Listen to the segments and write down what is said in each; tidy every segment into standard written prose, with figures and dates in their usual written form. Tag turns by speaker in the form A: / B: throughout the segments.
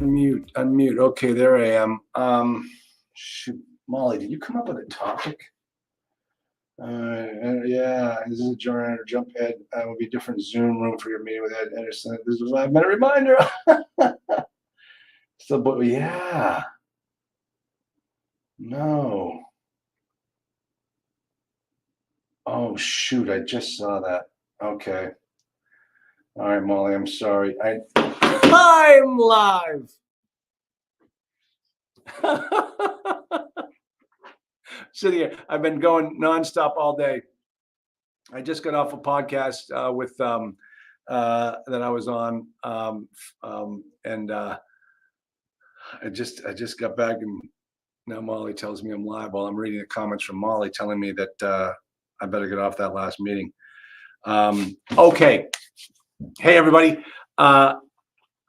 A: Unmute. Okay, there I am. Shoot, Molly, did you come up with a topic? Yeah, this is a jump head. Will be a different Zoom room for your meeting with Ed Anderson. This was a 5-minute reminder. So, but yeah, no. Oh shoot, I just saw that. Okay. All right, Molly, I'm sorry. I'm live. Sitting here, I've been going nonstop all day. I just got off a podcast with that I was on, and I just got back, and now Molly tells me I'm live while I'm reading the comments from Molly telling me that I better get off that last meeting. Okay, hey everybody, I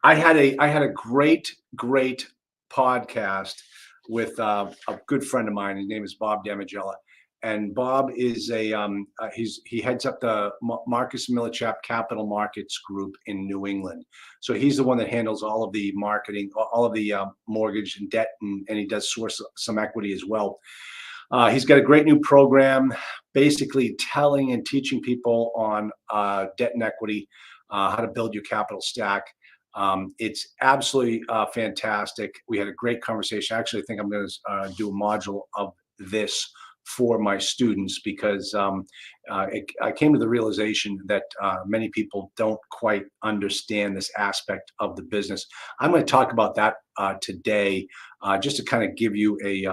A: had a great podcast with a good friend of mine. His name is Bob Damigella. And Bob is he heads up the Marcus Millichap Capital Markets Group in New England. So he's the one that handles all of the marketing, all of the mortgage and debt, and he does source some equity as well. He's got a great new program, basically telling and teaching people on debt and equity, how to build your capital stack. It's absolutely fantastic. We had a great conversation. Actually, I think I'm going to do a module of this for my students because I came to the realization that many people don't quite understand this aspect of the business. I'm going to talk about that today, just to kind of give you a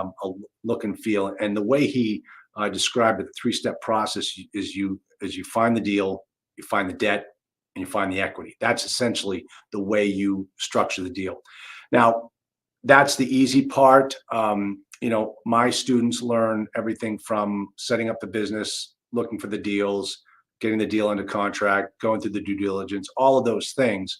A: look and feel. And the way he described it, the 3-step process is you find the deal, you find the debt, and you find the equity. That's essentially the way you structure the deal. Now, that's the easy part. My students learn everything from setting up the business, looking for the deals, getting the deal under contract, going through the due diligence, all of those things.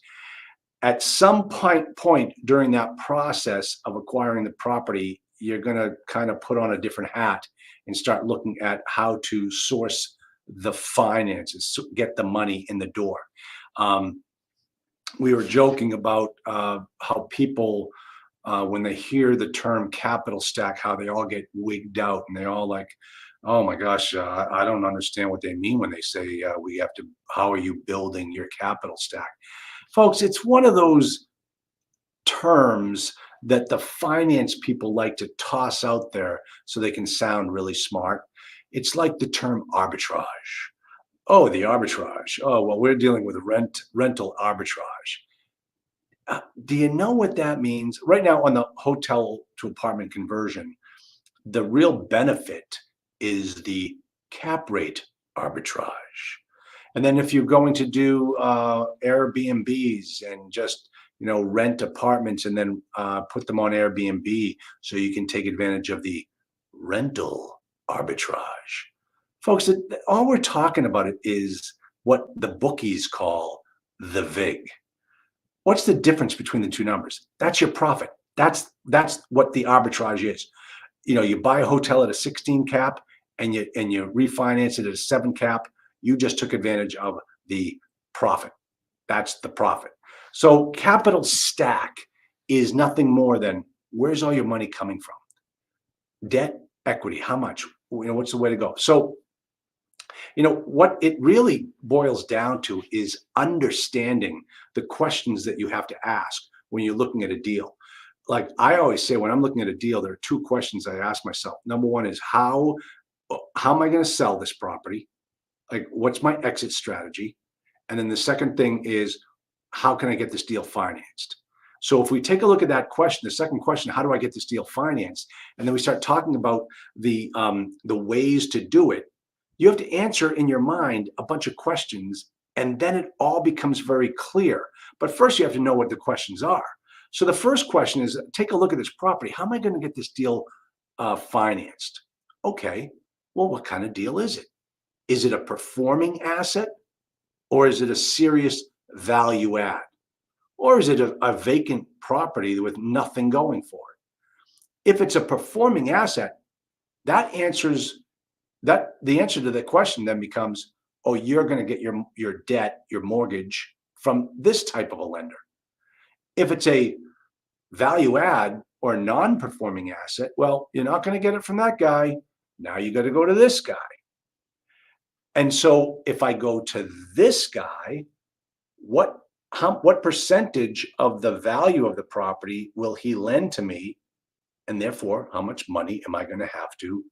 A: At some point during that process of acquiring the property, you're going to kind of put on a different hat and start looking at how to source the finances, get the money in the door. We were joking about how people, when they hear the term capital stack, how they all get wigged out and they all like, oh my gosh, I don't understand what they mean when they say how are you building your capital stack? Folks, it's one of those terms that the finance people like to toss out there so they can sound really smart. It's like the term arbitrage. Oh, the arbitrage. Oh, well, we're dealing with rental arbitrage. Do you know what that means? Right now on the hotel to apartment conversion, the real benefit is the cap rate arbitrage. And then if you're going to do Airbnbs and just rent apartments and then put them on Airbnb so you can take advantage of the rental arbitrage. Folks, all we're talking about is what the bookies call the VIG. What's the difference between the two numbers? That's your profit. That's what the arbitrage is. You buy a hotel at a 16 cap and you refinance it at a 7 cap. You just took advantage of the profit. That's the profit. So capital stack is nothing more than where's all your money coming from? Debt, equity, how much? What's the way to go? So what it really boils down to is understanding the questions that you have to ask when you're looking at a deal. Like I always say, when I'm looking at a deal, there are 2 questions I ask myself. Number one is how am I going to sell this property? Like, what's my exit strategy? And then the second thing is, how can I get this deal financed? So if we take a look at that question, the second question, how do I get this deal financed? And then we start talking about the ways to do it. You have to answer in your mind a bunch of questions, and then it all becomes very clear. But first, you have to know what the questions are. So the first question is, take a look at this property. How am I going to get this deal financed? Okay, well, what kind of deal is it? Is it a performing asset, or is it a serious value add? Or is it a vacant property with nothing going for it? If it's a performing asset, the answer to the question then becomes, oh, you're going to get your debt, your mortgage from this type of a lender. If it's a value add or non-performing asset, well, you're not going to get it from that guy. Now you got to go to this guy. And so if I go to this guy, what percentage of the value of the property will he lend to me? And therefore, how much money am I going to have to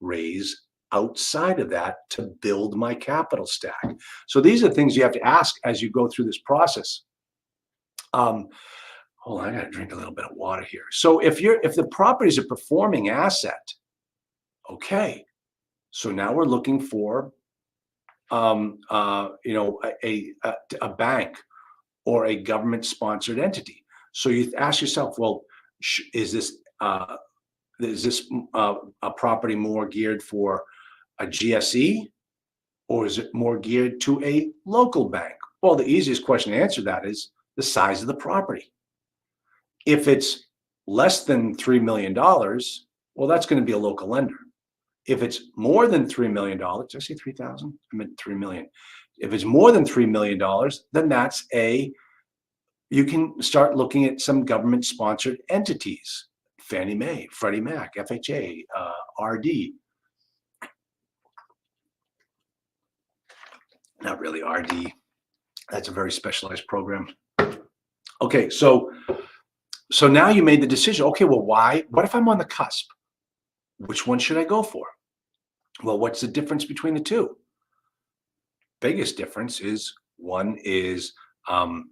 A: raise outside of that to build my capital stack? So these are things you have to ask as you go through this process. Hold on, I got to drink a little bit of water here. So if the property is a performing asset, okay, so now we're looking for a bank or a government-sponsored entity. So you ask yourself, well, is this a property more geared for a GSE, or is it more geared to a local bank? Well, the easiest question to answer that is the size of the property. If it's less than $3 million, well, that's going to be a local lender. If it's more than $3 million, did I say 3,000? I meant 3 million. If it's more than $3 million, then you can start looking at some government-sponsored entities: Fannie Mae, Freddie Mac, FHA, RD. Not really RD. That's a very specialized program. Okay, so now you made the decision. Okay, well, what if I'm on the cusp? Which one should I go for? Well, what's the difference between the two? Biggest difference is one is what's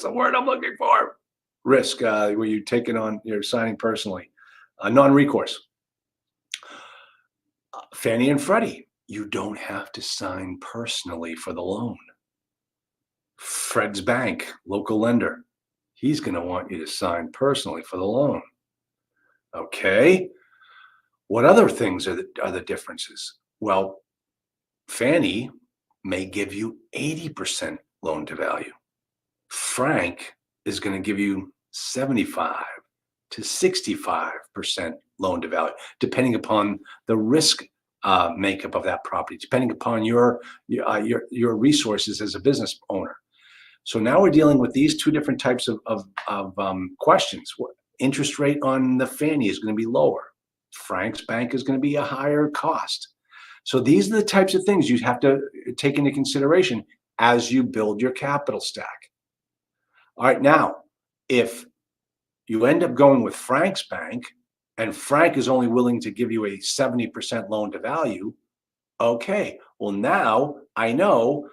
A: the word I'm looking for? Risk, where you're signing personally, non-recourse. Fannie and Freddie, you don't have to sign personally for the loan. Fred's bank, local lender, he's going to want you to sign personally for the loan. Okay. What other things are the differences? Well, Fannie may give you 80% loan to value. Frank is going to give you 75 to 65% loan to value, depending upon the risk makeup of that property, depending upon your resources as a business owner. So now we're dealing with these two different types of questions. Interest rate on the Fannie is going to be lower. Frank's bank is going to be a higher cost. So these are the types of things you have to take into consideration as you build your capital stack. All right, now, if you end up going with Frank's bank and Frank is only willing to give you a 70% loan to value, okay, well, now I know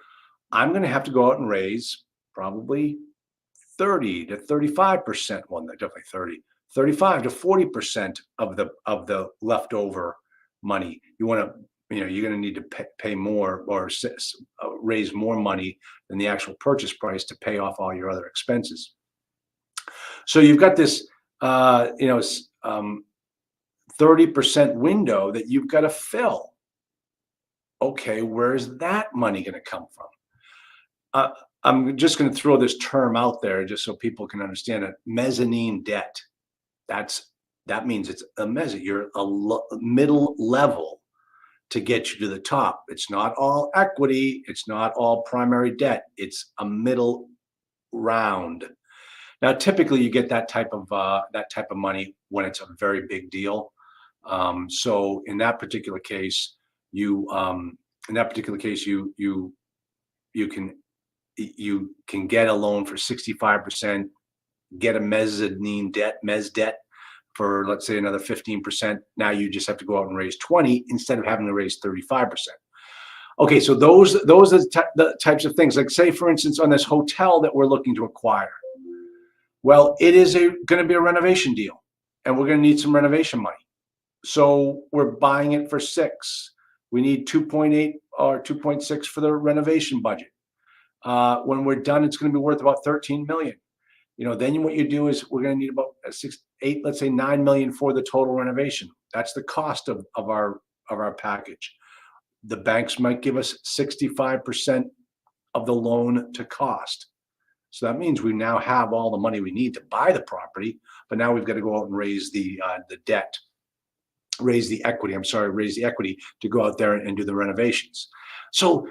A: I'm going to have to go out and raise probably 30 to 35%, well, definitely 35 to 40% of the leftover money. You're going to need to pay more or raise more money than the actual purchase price to pay off all your other expenses. So you've got this 30% window that you've got to fill. Okay, where's that money going to come from? I'm just going to throw this term out there just so people can understand it. Mezzanine debt. That means it's a mezzanine. You're a middle level to get you to the top. It's not all equity. It's not all primary debt. It's a middle round. Now, typically, you get that type of money when it's a very big deal. So in that particular case, you can get a loan for 65%, get a mezzanine debt, mezz debt for, let's say, another 15%. Now you just have to go out and raise 20 instead of having to raise 35%. Okay, so those are the types of things. Like, say, for instance, on this hotel that we're looking to acquire. Well, it is going to be a renovation deal, and we're going to need some renovation money. So we're buying it for 6. We need 2.8 or 2.6 for the renovation budget. When we're done, it's going to be worth about 13 million. Then what you do is we're going to need about 6, 8, let's say 9 million for the total renovation. That's the cost of our package. The banks might give us 65% of the loan to cost. So that means we now have all the money we need to buy the property, but now we've got to go out and raise the equity to go out there and do the renovations. So,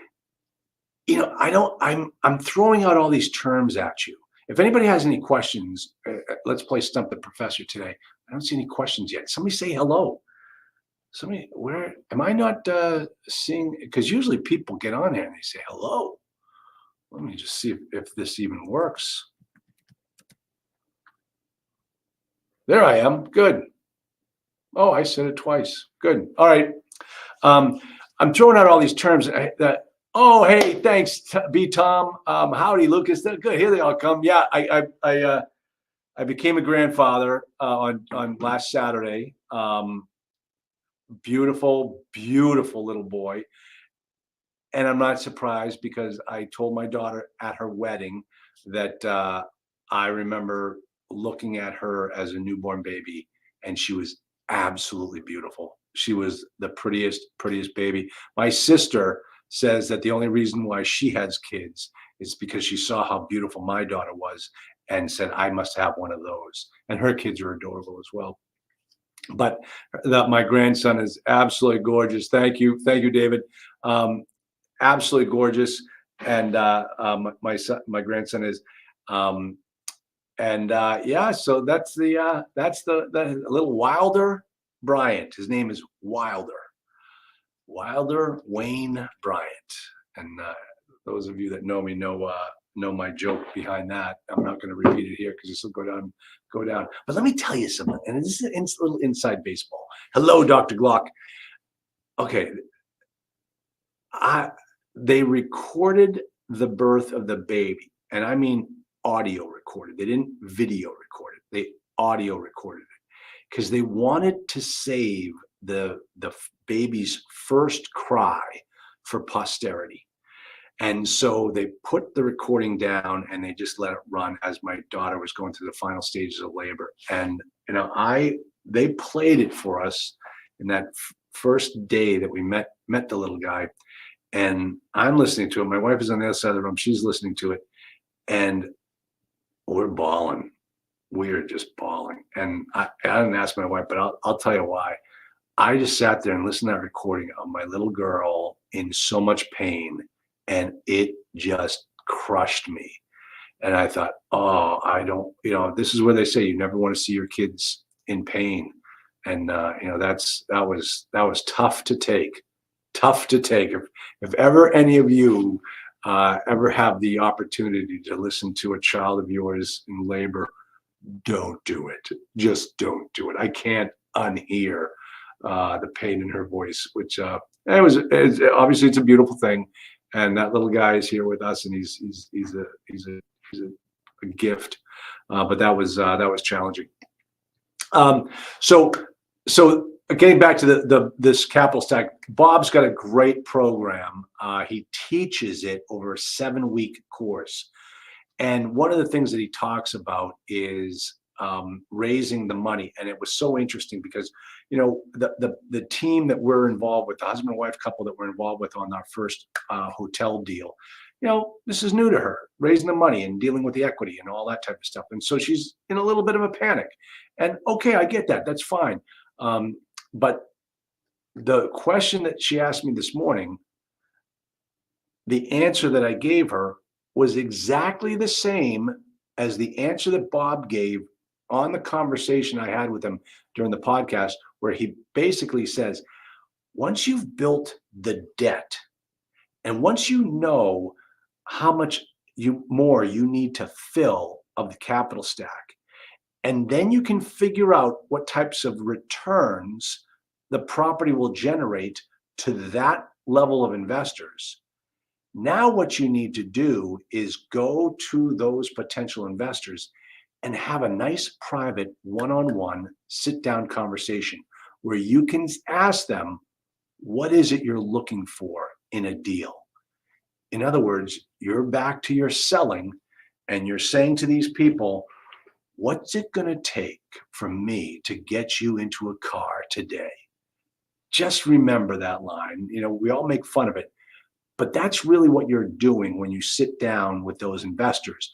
A: I'm throwing out all these terms at you If anybody has any questions, let's play Stump the Professor today. I don't see any questions yet. Somebody say hello. Somebody, where am I not seeing? Because usually people get on here and they say hello. Let me just see if this even works. There I am. Good. Oh, I said it twice. Good. All right. I'm throwing out all these terms that. Oh, hey, thanks, B. Tom. Howdy, Lucas. Good. Here they all come. Yeah, I became a grandfather on last Saturday. Beautiful, beautiful little boy. And I'm not surprised because I told my daughter at her wedding that I remember looking at her as a newborn baby, and she was absolutely beautiful. She was the prettiest baby. My sister says that the only reason why she has kids is because she saw how beautiful my daughter was and said, I must have one of those. And her kids are adorable as well. But my grandson is absolutely gorgeous. Thank you, David. Absolutely gorgeous. And my grandson is, yeah. So that's the little Wilder Bryant. His name is Wilder Wayne Bryant. And those of you that know me know my joke behind that. I'm not going to repeat it here because this will go down. But let me tell you something, and this is a little inside baseball. Hello, Dr. Glock. Okay, they recorded the birth of the baby, and I mean audio recorded. They didn't video record it. They audio recorded it because they wanted to save the baby's first cry for posterity. And so they put the recording down and they just let it run as my daughter was going through the final stages of labor. And they played it for us in that first day that we met the little guy. And I'm listening to it. My wife is on the other side of the room. She's listening to it. And we're bawling. We are just bawling. And I didn't ask my wife, but I'll tell you why. I just sat there and listened to that recording of my little girl in so much pain. And it just crushed me. And I thought, oh, I don't, this is where they say you never want to see your kids in pain. And, that was tough to take. Tough to take. If ever any of you ever have the opportunity to listen to a child of yours in labor, don't do it. Just don't do it. I can't unhear the pain in her voice, which obviously it's a beautiful thing. And that little guy is here with us, and he's a gift. But that was challenging. So getting back to this capital stack, Bob's got a great program. He teaches it over a 7-week course. And one of the things that he talks about is raising the money. And it was so interesting because, the team that we're involved with, the husband and wife couple that we're involved with on our first hotel deal, this is new to her, raising the money and dealing with the equity and all that type of stuff. And so she's in a little bit of a panic. And okay, I get that. That's fine. But the question that she asked me this morning, the answer that I gave her was exactly the same as the answer that Bob gave on the conversation I had with him during the podcast, where he basically says, once you've built the debt and once you know how much more you need to fill of the capital stack, and then you can figure out what types of returns the property will generate to that level of investors. Now what you need to do is go to those potential investors and have a nice private one-on-one sit-down conversation where you can ask them, what is it you're looking for in a deal? In other words, you're back to your selling and you're saying to these people, what's it going to take for me to get you into a car today? Just remember that line. We all make fun of it, but that's really what you're doing when you sit down with those investors.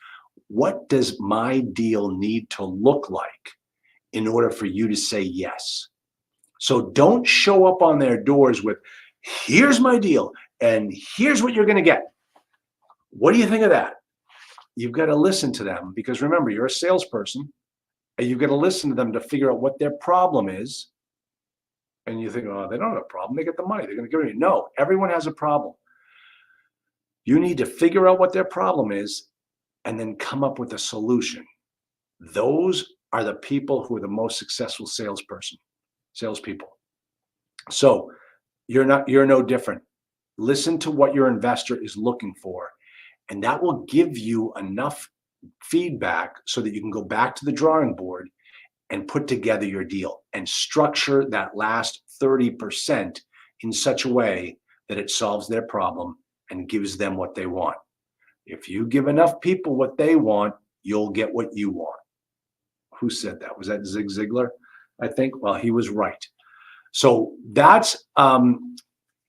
A: What does my deal need to look like in order for you to say yes? So don't show up on their doors with, here's my deal and here's what you're going to get. What do you think of that? you've got to listen to them, because remember, you're a salesperson and you've got to listen to them to figure out what their problem is. And you think, oh, they don't have a problem. They get the money. They're going to give it to you. No, everyone has a problem. You need to figure out what their problem is and then come up with a solution. Those are the people who are the most successful salespeople. So you're no different. Listen to what your investor is looking for, and that will give you enough feedback so that you can go back to the drawing board and put together your deal and structure that last 30% in such a way that it solves their problem and gives them what they want. If you give enough people what they want, you'll get what you want. Who said that? Was that Zig Ziglar? I think. Well, he was right. So that's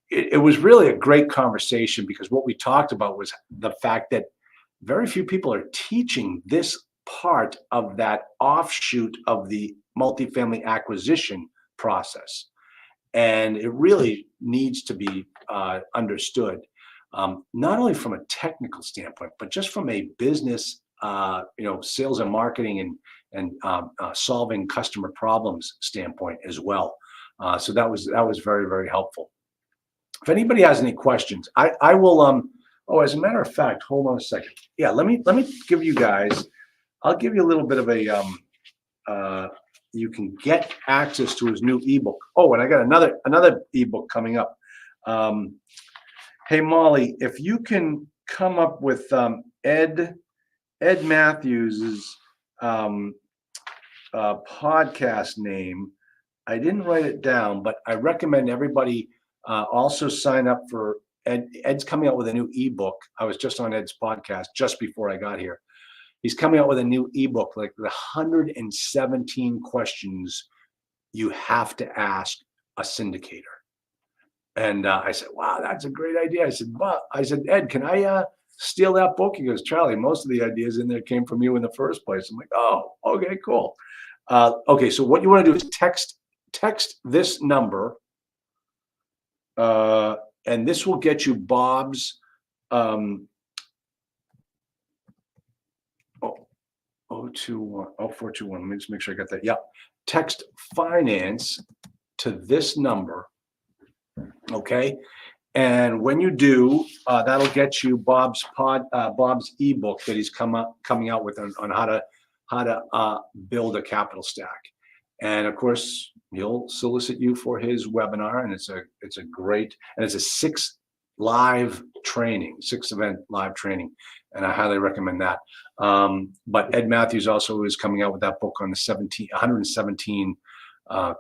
A: it was really a great conversation, because what we talked about was the fact that very few people are teaching this part of that offshoot of the multifamily acquisition process. And it really needs to be understood, not only from a technical standpoint, but just from a business, sales and marketing and solving customer problems standpoint as well. So that was very, very helpful. If anybody has any questions, I will. As a matter of fact, hold on a second. Yeah, let me give you guys. I'll give you a little bit of a. You can get access to his new ebook. Oh, and I got another ebook coming up. Hey Molly, if you can come up with Ed Matthews's podcast name. I didn't write it down, but I recommend everybody also sign up for Ed. Ed's coming out with a new ebook. I was just on Ed's podcast just before I got here. He's coming out with a new ebook, like the 117 questions you have to ask a syndicator. And I said, wow, that's a great idea. I said, Ed, can I steal that book? He goes, Charlie, most of the ideas in there came from you in the first place. I'm like, oh, okay, cool. Okay, so what you want to do is text this number, and this will get you Bob's 421. Let me just make sure I got that. Yeah, text finance to this number. Okay, and when you do, that'll get you Bob's ebook that he's coming out with on how to build a capital stack. And of course, he'll solicit you for his webinar, and it's a great, and it's a 6-event live training, and I highly recommend that. But Ed Matthews also is coming out with that book on the 117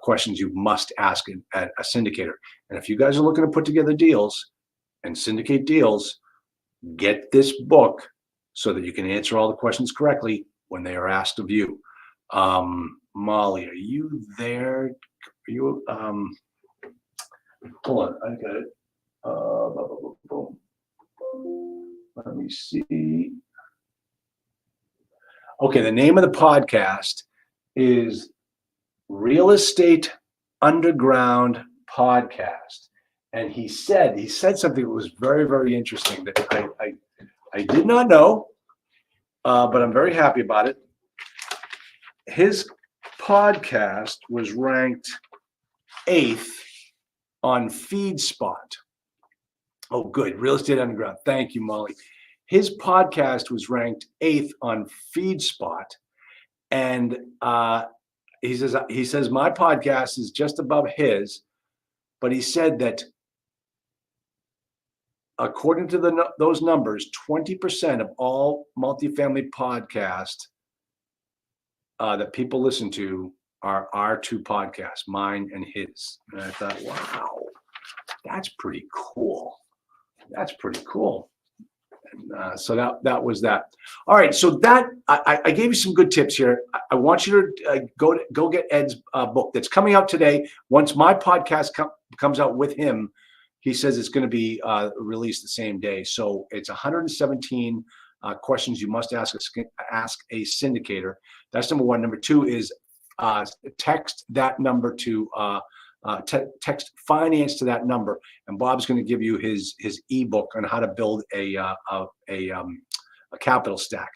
A: questions you must ask at a syndicator. And if you guys are looking to put together deals and syndicate deals, get this book so that you can answer all the questions correctly when they are asked of you. Molly, are you there? Are you, hold on, I got it. Let me see. Okay, the name of the podcast is Real Estate Underground Podcast. And he said something that was very, very interesting that I did not know, but I'm very happy about it. His podcast was ranked 8th on FeedSpot. Oh, good. Real Estate Underground. Thank you, Molly. His podcast was ranked 8th on FeedSpot. And he says my podcast is just above his, but he said that according to those numbers, 20% of all multifamily podcasts that people listen to are our two podcasts, mine and his. And I thought, wow, that's pretty cool. That's pretty cool. And so that was that. All right, so that I gave you some good tips here. I want you to go get Ed's book that's coming out today. Once my podcast comes out with him, he says it's going to be released the same day. So it's 117 questions you must ask a syndicator. That's number one. Number two is text that number to text finance to that number, and Bob's going to give you his ebook on how to build a a capital stack.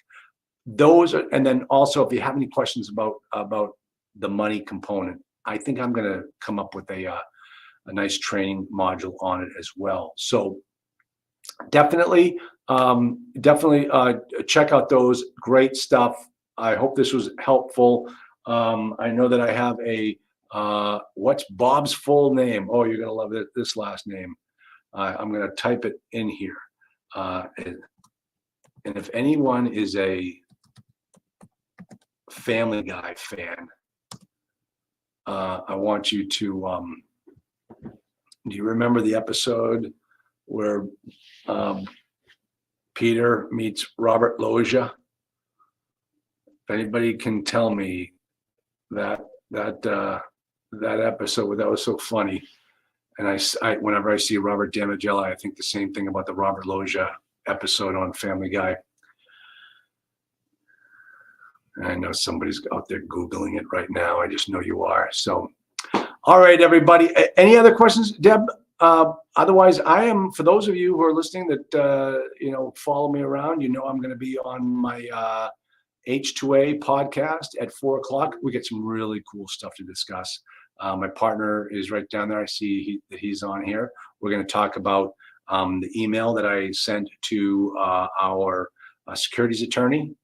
A: Those are, and then also if you have any questions about the money component, I think I'm going to come up with a nice training module on it as well. So definitely, check out those. Great stuff. I hope this was helpful. I know that I have a what's Bob's full name? Oh, you're gonna love this last name. I'm gonna type it in here. And if anyone is a Family Guy fan, I want you to. Do you remember the episode where Peter meets Robert Loggia? If anybody can tell me that episode, that was so funny. And I whenever I see Robert Damigella, I think the same thing about the Robert Loggia episode on Family Guy. And I know somebody's out there Googling it right now. I just know you are. So, all right, everybody. Any other questions, Deb? Otherwise, I am, for those of you who are listening that, follow me around, I'm going to be on my H2A podcast at 4:00. We get some really cool stuff to discuss. My partner is right down there. I see that he's on here. We're going to talk about the email that I sent to our securities attorney,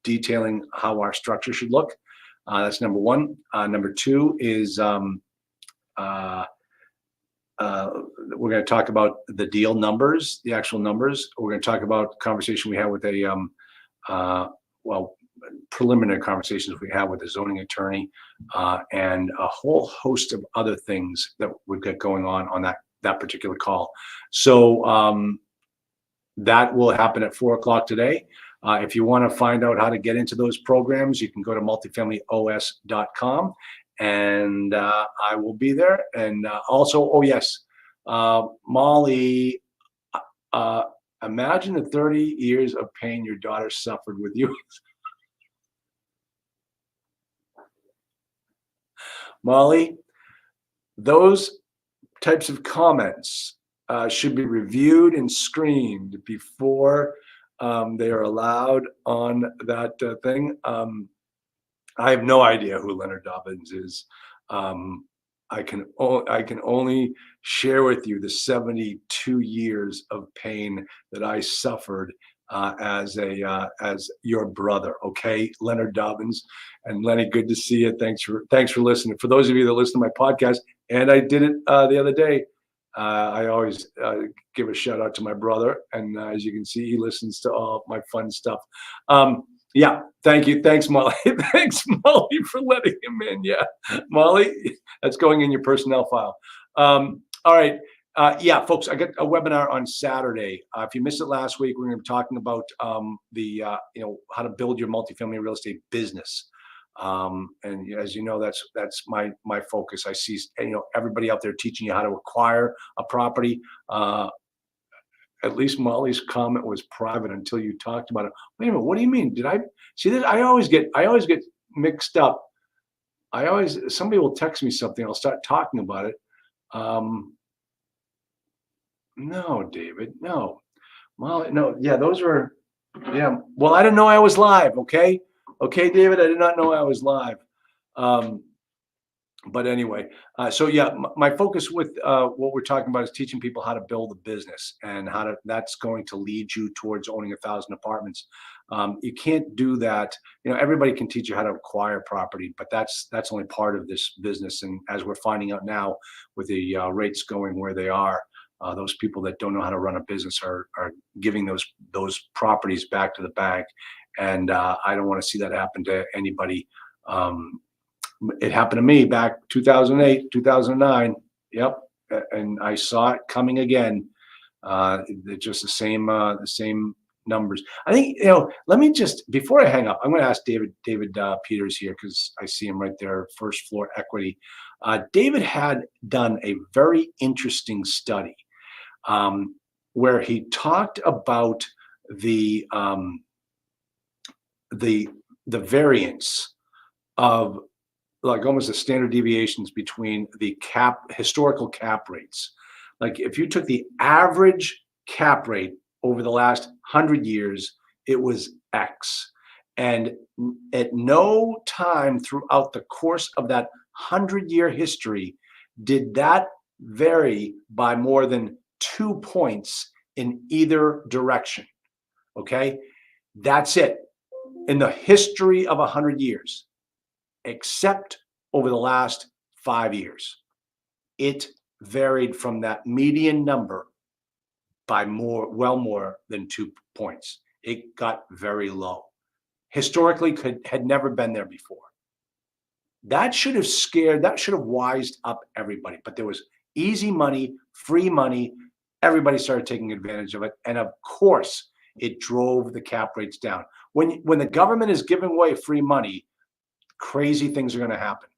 A: detailing how our structure should look. That's number one. Number two is we're going to talk about the deal numbers, the actual numbers. We're going to talk about the conversation we had with preliminary conversations we had with the zoning attorney, and a whole host of other things that we've got going on that particular call. So that will happen at 4:00 today. If you want to find out how to get into those programs, you can go to multifamilyos.com, and I will be there. And also, oh yes, Molly, imagine the 30 years of pain your daughter suffered with you. Molly, those types of comments should be reviewed and screened before they are allowed on that thing. I have no idea who Leonard Dobens is. I can only share with you the 72 years of pain that I suffered as your brother. Okay, Leonard Dobens. And Lenny, good to see you. Thanks for listening. For those of you that listen to my podcast, and I did it the other day. I always give a shout out to my brother, and as you can see, he listens to all my fun stuff. Yeah, thank you. Thanks, Molly. Thanks, Molly, for letting him in. Yeah, Molly, that's going in your personnel file. All right. Yeah, folks, I got a webinar on Saturday. If you missed it last week, we're going to be talking about how to build your multifamily real estate business. And as you know, that's my focus. I see, everybody out there teaching you how to acquire a property. At least Molly's comment was private until you talked about it. Wait a minute, what do you mean? Did I see that? I always get mixed up. Somebody will text me something, I'll start talking about it. No, David, no. Molly, no, yeah, those were, yeah. Well, I didn't know I was live, okay? Okay, David, I did not know I was live. But anyway, so yeah, my focus with what we're talking about is teaching people how to build a business and that's going to lead you towards owning 1,000 apartments. You can't do that. Everybody can teach you how to acquire property, but that's only part of this business. And as we're finding out now with the rates going where they are, those people that don't know how to run a business are giving those properties back to the bank. And I don't want to see that happen to anybody. It happened to me back 2008, 2009. Yep. And I saw it coming again. Just the same numbers. I think, let me just, before I hang up, I'm going to ask David Peters here, because I see him right there, First Floor Equity. David had done a very interesting study where he talked about the variance of, like, almost the standard deviations between the historical cap rates. Like if you took the average cap rate over the last 100 years, it was X. And at no time throughout the course of that 100-year history did that vary by more than 2 points in either direction. Okay, that's it in the history of 100 years, except over the last 5 years. It varied from that median number by well more than 2 points. It got very low. Historically, had never been there before. That should have wised up everybody. But there was easy money, free money. Everybody started taking advantage of it. And of course, it drove the cap rates down. When the government is giving away free money, crazy things are going to happen.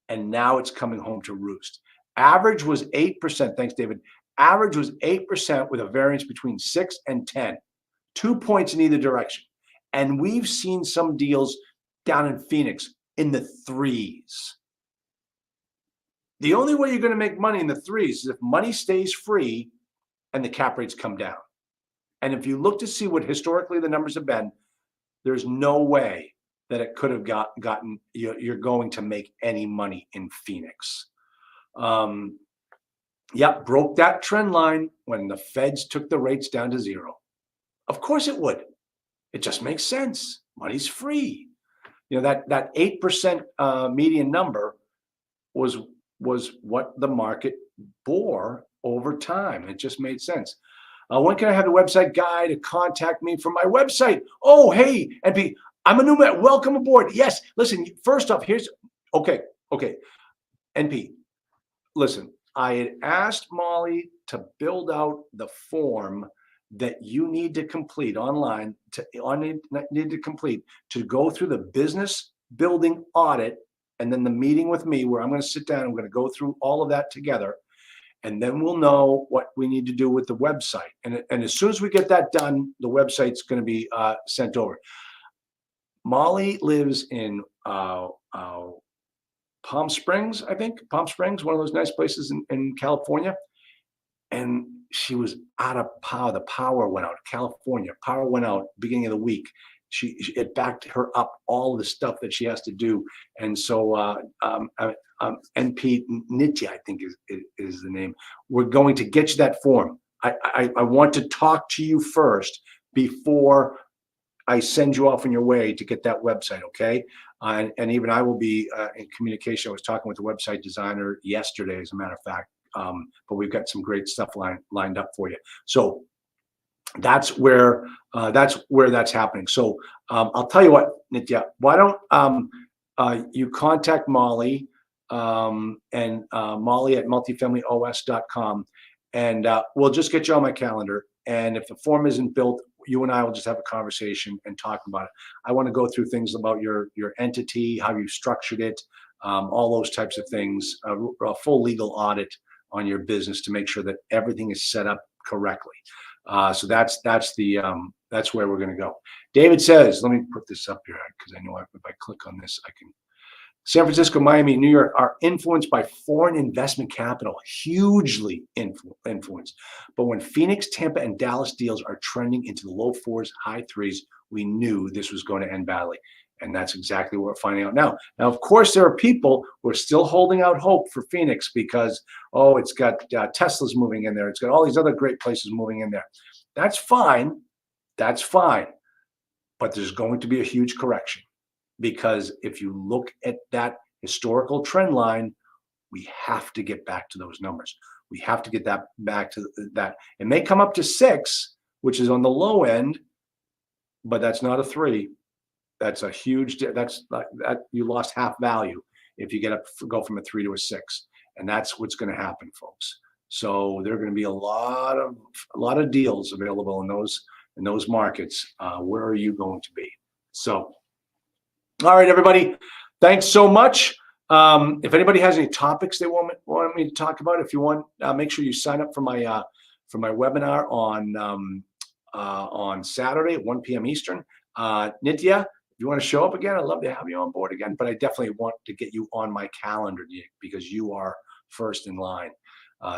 A: And now it's coming home to roost. Average was 8%. Thanks, David. Average was 8% with a variance between 6 and 10. 2 points in either direction. And we've seen some deals down in Phoenix in the 3s. The only way you're going to make money in the 3s is if money stays free and the cap rates come down. And if you look to see what historically the numbers have been, there's no way that it could have gotten, you're going to make any money in Phoenix. Yep, broke that trend line when the feds took the rates down to 0. Of course it would. It just makes sense. Money's free. That 8% median number was what the market bore over time. It just made sense. When can I have the website guy to contact me from my website? Oh, hey, NP, I'm a new man. Welcome aboard. Yes, listen, first off, okay. NP, listen, I had asked Molly to build out the form that you need to complete online, need to complete to go through the business building audit and then the meeting with me where I'm going to sit down. I'm going to go through all of that together. And then we'll know what we need to do with the website. And as soon as we get that done, the website's going to be sent over. Molly lives in Palm Springs, I think. Palm Springs, one of those nice places in California. And she was out of power. The power went out. California, power went out beginning of the week. It backed her up all of the stuff that she has to do. And so NP Nitya, I think is the name. We're going to get you that form. I want to talk to you first before I send you off on your way to get that website, okay? And even I will be in communication. I was talking with the website designer yesterday, as a matter of fact. But we've got some great stuff lined up for you. So that's where that's happening. So I'll tell you what, Nitya, why don't you contact Molly and Molly at multifamilyos.com, and we'll just get you on my calendar. And if the form isn't built, you and I will just have a conversation and talk about it. I want to go through things about your entity, how you structured it, all those types of things, a full legal audit on your business to make sure that everything is set up correctly. So that's where we're going to go. David says, let me put this up here because I know if I click on this, I can. San Francisco, Miami, New York are influenced by foreign investment capital, hugely influenced. But when Phoenix, Tampa, and Dallas deals are trending into the low 4s, high 3s, we knew this was going to end badly. And that's exactly what we're finding out now. Now, of course, there are people who are still holding out hope for Phoenix because, oh, it's got Tesla's moving in there. It's got all these other great places moving in there. That's fine. That's fine. But there's going to be a huge correction. Because if you look at that historical trend line, we have to get back to those numbers. We have to get that back to that. It may come up to 6, which is on the low end, but that's not a 3. That's a huge. That's that you lost half value if you go from a 3 to a 6, and that's what's going to happen, folks. So there are going to be a lot of deals available in those markets. Where are you going to be? So. All right, everybody. Thanks so much. If anybody has any topics they want me to talk about, if you want, make sure you sign up for my webinar on Saturday at 1 p.m. Eastern. Nitya, if you want to show up again, I'd love to have you on board again. But I definitely want to get you on my calendar because you are first in line.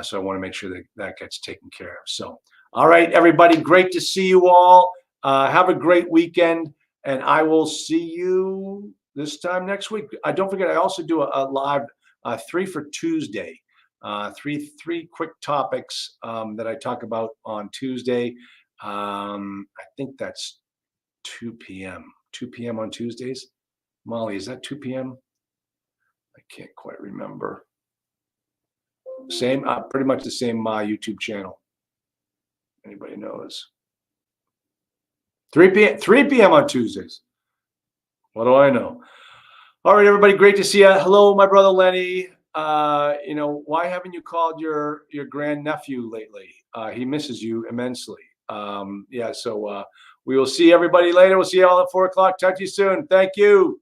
A: So I want to make sure that gets taken care of. So All right, everybody. Great to see you all. Have a great weekend, and I will see you this time next week. Don't forget, I also do a live 3 for Tuesday. Three quick topics that I talk about on Tuesday. I think that's 2 p.m. 2 p.m. on Tuesdays. Molly, is that 2 p.m.? I can't quite remember. Same, pretty much the same YouTube channel. Anybody knows? 3 p.m. 3 p.m. on Tuesdays. What do I know? All right, everybody, great to see you. Hello, my brother Lenny. Why haven't you called your grandnephew lately? He misses you immensely. So we will see everybody later. We'll see you all at 4 o'clock. Talk to you soon. Thank you.